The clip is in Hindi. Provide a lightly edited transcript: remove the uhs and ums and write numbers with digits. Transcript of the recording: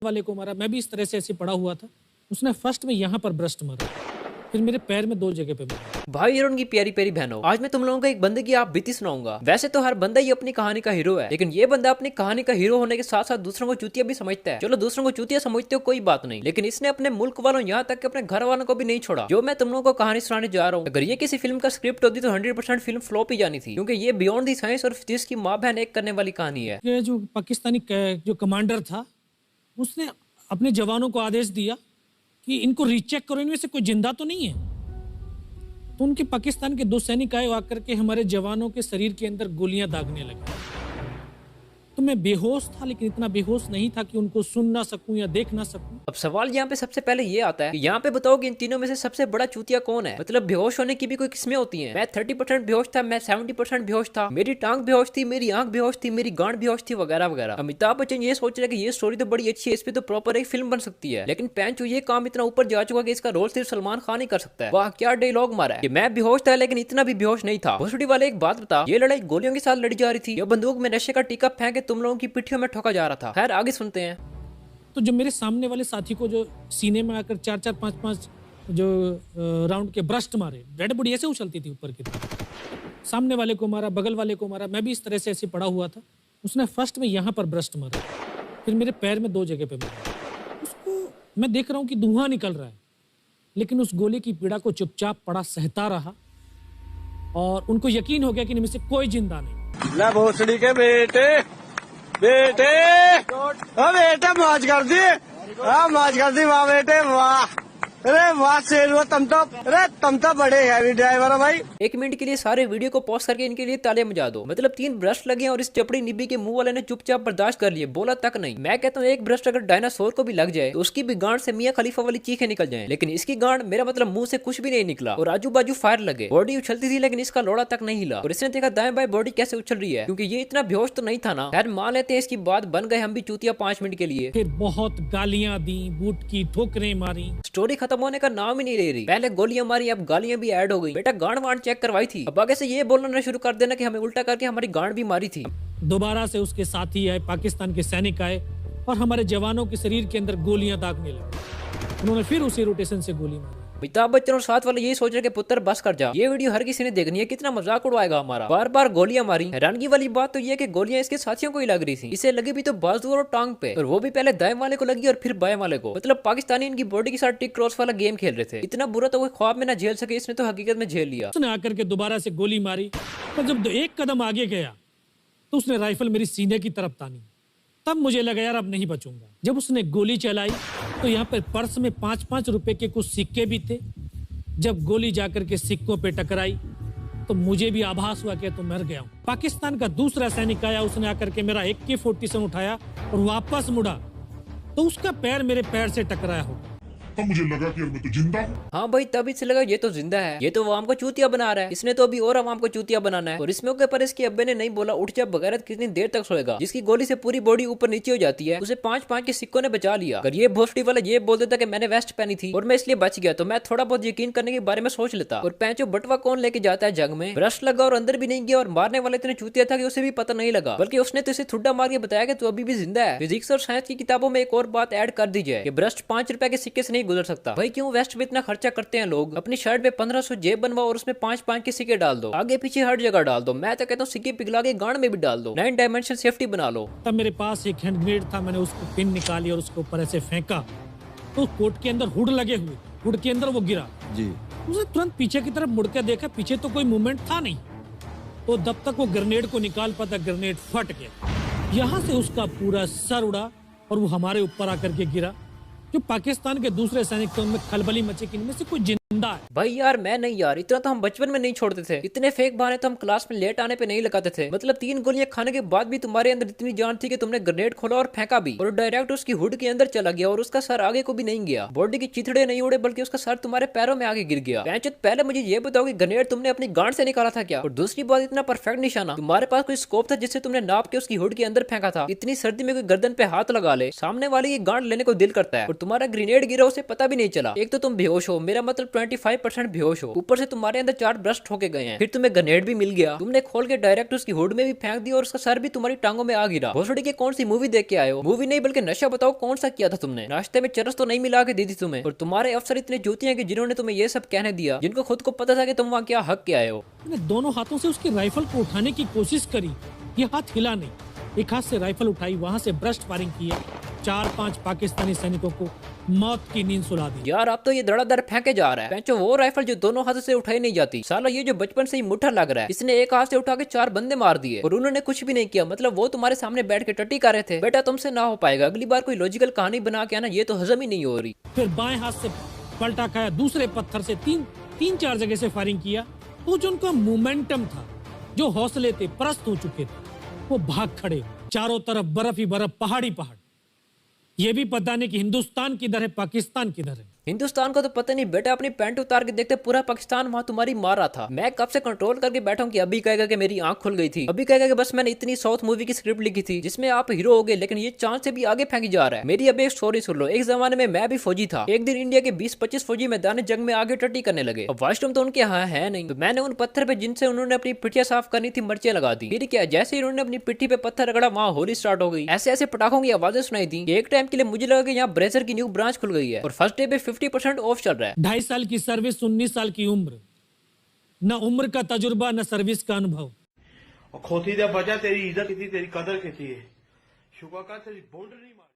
वाले को मारा, मैं भी इस तरह से ऐसे पड़ा हुआ था। उसने फर्स्ट में यहाँ पर ब्रस्ट मारा, फिर मेरे पैर में 2 जगह पे मारा। भाई और उनकी प्यारी प्यारी बहनों, आज मैं तुम लोगों को एक बंदे की आप बीती सुनाऊंगा। वैसे तो हर बंदा ही अपनी कहानी का हीरो है, लेकिन ये बंदा अपनी कहानी का हीरो होने के साथ साथ दूसरों को चूतिया भी समझता है। चलो दूसरों को चूतिया समझते हो कोई बात नहीं, लेकिन इसने अपने मुल्क वालों यहाँ तक कि अपने घर वालों को भी नहीं छोड़ा। जो मैं तुम लोगों को कहानी सुनाने जा रहा हूँ, अगर ये किसी फिल्म का स्क्रिप्ट होती तो 100% फिल्म फ्लॉप ही जानी थी, क्योंकि ये बियॉन्ड दी साइंस और फिजिक्स की माँ बहन एक करने वाली कहानी है। ये जो पाकिस्तानी जो कमांडर था, उसने अपने जवानों को आदेश दिया कि इनको रीचेक करो, इनमें से कोई जिंदा तो नहीं है। तो उनके पाकिस्तान के 2 सैनिक आए, आकर के हमारे जवानों के शरीर के अंदर गोलियां दागने लगे। तो मैं बेहोश था, लेकिन इतना बेहोश नहीं था कि उनको सुन ना सकूं या देख ना सकूं। अब सवाल यहाँ पे सबसे पहले ये आता है कि यहाँ पे बताओ कि इन तीनों में से सबसे बड़ा चूतिया कौन है? मतलब बेहोश होने की भी कोई किस्में होती हैं। मैं 30% बेहोश था, मैं 70% बेहोश था, मेरी टांग बेहोश थी, मेरी आंख बेहोश थी, मेरी गांड बेहोश थी, वगैरह वगैरह। अमिताभ बच्चन ये सोच रहे कि ये स्टोरी तो बड़ी अच्छी है, इस पे तो प्रॉपर एक फिल्म बन सकती है, लेकिन पैंचो ये काम इतना ऊपर जा चुका कि इसका रोल सिर्फ सलमान खान ही कर सकता है। वाह क्या डायलॉग मारा है कि मैं बेहोश था लेकिन इतना भी बेहोश नहीं था। भोसड़ी वाले एक बात बता, ये लड़ाई गोलियों के साथ लड़ी जा रही थी या बंदूक में नशे का टीका फेंक के तुम लोगों की पिट्ठियों में ठोका जा रहा था? खैर आगे सुनते हैं। तो जब मेरे सामने वाले साथी को जो सीने में आकर 4-4, 5-5 जो राउंड के ब्रस्ट मारे, डेड बॉडी ऐसे उछलती थी ऊपर की तरफ, सामने वाले को मारा, बगल वाले को मारा, मैं भी इस तरह से ऐसे पड़ा हुआ था। उसने फर्स्ट में यहाँ पर ब्रस्ट मारा, फिर मेरे पैर में 2 जगह पे मारा। उसको मैं देख रहा हूँ कि धुआं निकल रहा है, लेकिन उस गोली की पीड़ा को चुपचाप पड़ा सहता रहा, और उनको यकीन हो गया कि इनमें से कोई जिंदा नहीं। ला भोसड़ी के बेटे बेटे, हाँ बेटे मौज कर दी, हाँ मौज कर दी, वाह बेटे वाह, अरे वाह शेर हुआ तुम तो बड़े हैवी ड्राइवर हो भाई। 1 मिनट के लिए सारे वीडियो को पॉज करके इनके लिए तालियां बजा दो। मतलब 3 ब्रश लगे और इस चपड़ी निब्बी के मुंह वाले ने चुपचाप बर्दाश्त कर लिए, बोला तक नहीं। मैं कहता हूँ एक ब्रश अगर डायनासोर को भी लग जाए तो उसकी भी गांड से मियां खलीफा वाली चीखें निकल जाए, लेकिन इसकी गांड, मेरा मतलब मुंह से कुछ भी नहीं निकला और आजू बाजू फायर लगे। बॉडी उछलती थी लेकिन इसका लोड़ा तक नहीं हिला, और इसने देखा दाएं बाएं बॉडी कैसे उछल रही है, क्योंकि ये इतना बेहोश तो नहीं था ना। खैर मान लेते हैं इसकी बात बन गए हम भी चूतिया 5 मिनट के लिए। फिर बहुत गालियां दी, बूट की ठोकरें मारी। स्टोरी खत्म होने का नाम ही नहीं ले रही। पहले गोलियां मारी, अब गालियां भी ऐड हो गई। बेटा गांड वांड चेक करवाई थी, अब आगे से ये बोलना शुरू कर देना कि हमें उल्टा करके हमारी गांड भी मारी थी। दोबारा से उसके साथी आए, पाकिस्तान के सैनिक आए, और हमारे जवानों के शरीर के अंदर गोलियां दागने लगे। उन्होंने फिर उसी रोटेशन से गोली मारी। अमिताभ बच्चन और साथ वाले यही सोच रहे कि पुत्र बस कर जा, ये वीडियो हर किसी ने देखनी है, कितना मजाक उड़वाएगा हमारा। बार बार गोलियां मारी। हैरानगी वाली बात तो ये कि गोलियां इसके साथियों को ही लग रही थी। इसे लगी भी तो बाजू और टांग पे, और वो भी पहले दाएं वाले को लगी और फिर बाएं वाले को। मतलब पाकिस्तानी इनकी बॉडी के साथ टिक क्रॉस वाला गेम खेल रहे थे। इतना बुरा तो वो ख्वाब में ना झेल सके, इसने तो हकीकत में झेल लिया। उसने आकर के दोबारा से गोली मारी, पर जब 1 कदम आगे गया तो उसने राइफल मेरी सीने की तरफ तानी। तब मुझे लगा यार अब नहीं बचूंगा। जब उसने गोली चलाई तो यहाँ पर पर्स में 5-5 रुपए के कुछ सिक्के भी थे। जब गोली जाकर के सिक्कों पे टकराई तो मुझे भी आभास हुआ कि तो मर गया हूं। पाकिस्तान का दूसरा सैनिक आया, उसने आकर के मेरा AK-47 उठाया और वापस मुड़ा तो उसका पैर मेरे पैर से टकराया होगा। तब मुझे लगा कि यार मैं तो जिंदा हूँ। हाँ भाई तब इससे लगा ये तो जिंदा है, ये तो आवाम को चूतिया बना रहा है। इसने तो अभी और आवाम को चूतिया बनाना है। और इस मौके पर इसके अब्बे ने नहीं बोला उठ जा बगैरत कितनी देर तक सोएगा। जिसकी गोली से पूरी बॉडी ऊपर नीचे हो जाती है, उसे 5-5 के सिक्कों ने बचा लिया। अगर ये भोसड़ी वाला ये बोल देता कि मैंने वेस्ट पहनी थी और मैं इसलिए बच गया, तो मैं थोड़ा बहुत यकीन करने के बारे में सोच लेता। और पैंचो बटवा कौन लेके जाता है जंग में? ब्रश लगा और अंदर भी नहीं गया, और मारने वाले इतने चूतिया था कि उसे भी पता नहीं लगा, बल्कि उसने तो इसे ठुड्डा मार के बताया कि तू अभी भी जिंदा है। फिजिक्स और साइंस की किताबों में एक और बात ऐड कर दी जाए कि ब्रश 5 रुपए के सिक्के से नहीं गुजर सकता। भाई क्यों वेस्ट में इतना खर्चा करते हैं लोग? अपनी शर्ट पे 1500 जेब बनवाओ और उसमें 5-5 के सिक्के डाल दो, आगे पीछे हर जगह डाल दो। मैं तो कहता हूँ सिक्के पिघला के गांड में भी डाल दो, 9 डायमेंशन सेफ्टी बना लो। तब मेरे पास एक हैंड ग्रेनेड था, मैंने उसको पिन निकाली और उसके ऊपर ऐसे फेंका तो कोट के अंदर हुड लगे हुए, हुड के अंदर वो गिरा जी। उसने तुरंत पीछे की तरफ मुड़ के देखा, पीछे तो कोई मूवमेंट था नहीं। तो जब तक वो ग्रेनेड को निकाल पाता, ग्रेनेड फट गया। यहाँ से उसका पूरा सर उड़ा और वो हमारे ऊपर आकर के गिरा। जो पाकिस्तान के दूसरे सैनिक में खलबली मची कि इनमें से कोई जिंदा है। भाई यार मैं नहीं यार, इतना तो हम बचपन में नहीं छोड़ते थे। इतने फेक बहाने तो हम क्लास में लेट आने पे नहीं लगाते थे। मतलब 3 गोलियां खाने के बाद भी तुम्हारे अंदर इतनी जान थी कि तुमने ग्रेनेड खोला और फेंका भी, और डायरेक्ट उसकी हुड के अंदर चला गया और उसका सर आगे को भी नहीं गया। बॉडी की चिथड़े नहीं उड़े, बल्कि उसका सर तुम्हारे पैरों में आगे गिर गया। पहले मुझे ये बताओ कि ग्रेनेड तुमने अपनी गांड से निकाला था क्या? और दूसरी बात, इतना परफेक्ट निशाना, तुम्हारे पास कोई स्कोप था जिससे तुमने नाप के उसकी हुड के अंदर फेंका था? इतनी सर्दी में कोई गर्दन पे हाथ लगा ले, सामने वाले की गांड लेने को दिल करता है, और तुम्हारा ग्रेनेड गिरा उसे पता भी नहीं चला। एक तो तुम बेहोश हो, मेरा मतलब 75% बेहोश हो, ऊपर से तुम्हारे अंदर 4 ब्रस्ट होके गए हैं, फिर तुम्हें ग्रेनेड भी मिल गया, तुमने खोल के डायरेक्ट उसकी हुड में भी फेंक दिया और उसका सर भी तुम्हारी टांगों में आ गिरा। भोसड़ी की कौन सी मूवी देख के आए हो? मूवी नहीं बल्कि नशा बताओ कौन सा किया था तुमने? नाश्ते में चरस तो नहीं मिला के दी थी तुम्हें? और तुम्हारे अफसर इतने जूती हैं कि जिन्होंने तुम्हें ये सब कहने दिया, जिनको खुद को पता था कि तुम वहाँ क्या हक के आए हो। मैंने दोनों हाथों से उसकी राइफल को उठाने की कोशिश करी, ये हाथ हिला नहीं। एक हाथ से राइफल उठाई, वहां से ब्रस्ट फायरिंग किया, 4-5 पाकिस्तानी सैनिकों को मौत की नींद सुला दी। यार अब तो ये धड़ाधड़ फेंके जा रहा है। पेंचो वो राइफल जो दोनों हाथों से उठाई नहीं जाती, साला ये जो बचपन से ही मुठ्ठा लग रहा है, इसने एक हाथ से उठा के 4 बंदे मार दिए और उन्होंने कुछ भी नहीं किया। मतलब वो तुम्हारे सामने बैठ के टट्टी कर रहे थे। बेटा तुमसे ना हो पाएगा, अगली बार कोई लॉजिकल कहानी बना के आना, ये तो हजम ही नहीं हो रही। फिर बाएं हाथ से पलटा खाया, दूसरे पत्थर से 3-4 जगह से फायरिंग किया। तो जो उनका मोमेंटम था, जो हौसले थे, परस्त हो चुके थे, वो भाग खड़े। चारों तरफ बर्फ ही बर्फ, पहाड़ी पहाड़। ये भी पता नहीं कि हिंदुस्तान किधर है, पाकिस्तान किधर है। हिंदुस्तान को तो पता नहीं बेटा, अपनी पैंट उतार के देखते पूरा पाकिस्तान वहाँ तुम्हारी मार रहा था। मैं कब से कंट्रोल करके बैठा हूँ कि अभी कहेगा कि मेरी आंख खुल गई थी, अभी कहेगा कि बस मैंने इतनी साउथ मूवी की स्क्रिप्ट लिखी थी जिसमें आप हीरो हो गए, लेकिन ये चांद से भी आगे फेंकी जा रहा है। मेरी अभी एक स्टोरी सुन लो। एक जमाने में मैं भी फौजी था। एक दिन इंडिया के 20-25 फौजी मैदान जंग में आगे टट्टी करने लगे। अब वॉशरूम तो उनके यहाँ है नहीं, तो मैंने उन पत्थर पे जिनसे उन्होंने अपनी पिटिया साफ करनी थी मर्चे लगा दी। फिर क्या, जैसे ही उन्होंने अपनी पिट्ठी पे पत्थर रगड़ा, वहाँ होली स्टार्ट हो गई। ऐसे ऐसे पटाखों की आवाजें सुनाई दी। एक टाइम के लिए मुझे लगा कि यहाँ ब्रेजर की न्यू ब्रांच खुल गई है और फर्स्ट डे पे 50% ऑफ चल रहा है। 2.5 साल की सर्विस, 19 साल की उम्र, न उम्र का तजुर्बा न सर्विस का अनुभव। खोती दे बजा, तेरी इज्जत की थी, तेरी कदर की थी। शुक्र कर तेरी बोल्ड नहीं मारी।